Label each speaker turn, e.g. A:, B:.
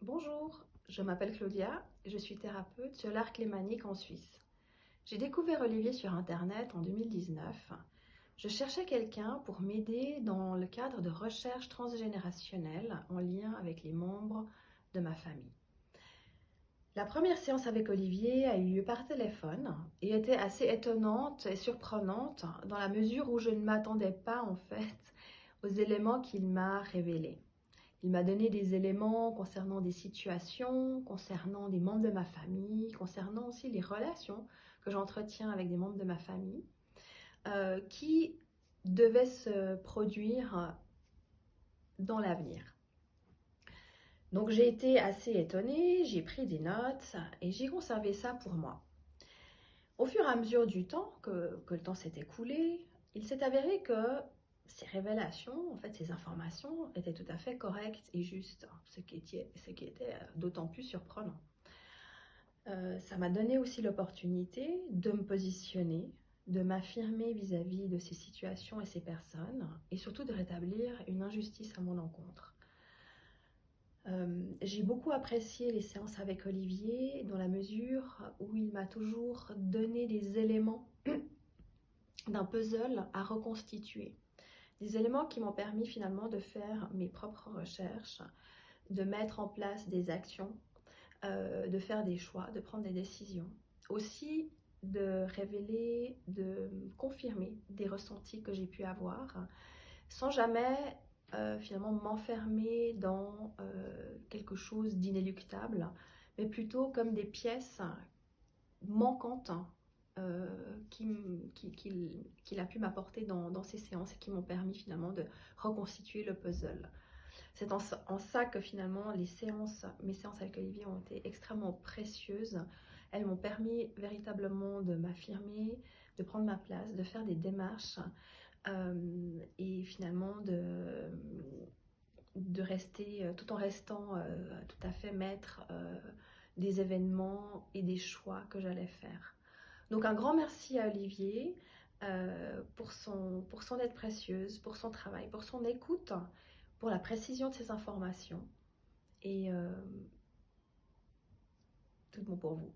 A: Bonjour, je m'appelle Claudia, je suis thérapeute sur l'Arc lémanique en Suisse. J'ai découvert Olivier sur Internet en 2019. Je cherchais quelqu'un pour m'aider dans le cadre de recherches transgénérationnelles en lien avec les membres de ma famille. La première séance avec Olivier a eu lieu par téléphone et était assez étonnante et surprenante dans la mesure où je ne m'attendais pas en fait aux éléments qu'il m'a révélés. Il m'a donné des éléments concernant des situations, concernant des membres de ma famille, concernant aussi les relations que j'entretiens avec des membres de ma famille, qui devaient se produire dans l'avenir. Donc j'ai été assez étonnée, j'ai pris des notes et j'ai conservé ça pour moi. Au fur et à mesure du temps, que le temps s'est écoulé, il s'est avéré que ces révélations, en fait, ces informations étaient tout à fait correctes et justes, ce qui était d'autant plus surprenant. Ça m'a donné aussi l'opportunité de me positionner, de m'affirmer vis-à-vis de ces situations et ces personnes, et surtout de rétablir une injustice à mon encontre. J'ai beaucoup apprécié les séances avec Olivier dans la mesure où il m'a toujours donné des éléments d'un puzzle à reconstituer. Des éléments qui m'ont permis finalement de faire mes propres recherches, de mettre en place des actions, de faire des choix, de prendre des décisions. Aussi de révéler, de confirmer des ressentis que j'ai pu avoir, sans jamais finalement m'enfermer dans quelque chose d'inéluctable, mais plutôt comme des pièces manquantes qu'il a pu m'apporter dans ces séances et qui m'ont permis finalement de reconstituer le puzzle. C'est en ça que finalement mes séances avec Olivier ont été extrêmement précieuses. Elles m'ont permis véritablement de m'affirmer, de prendre ma place, de faire des démarches et finalement de rester, tout en restant tout à fait maître des événements et des choix que j'allais faire. Donc un grand merci à Olivier pour son aide précieuse, pour son travail, pour son écoute, pour la précision de ses informations et tout bon pour vous.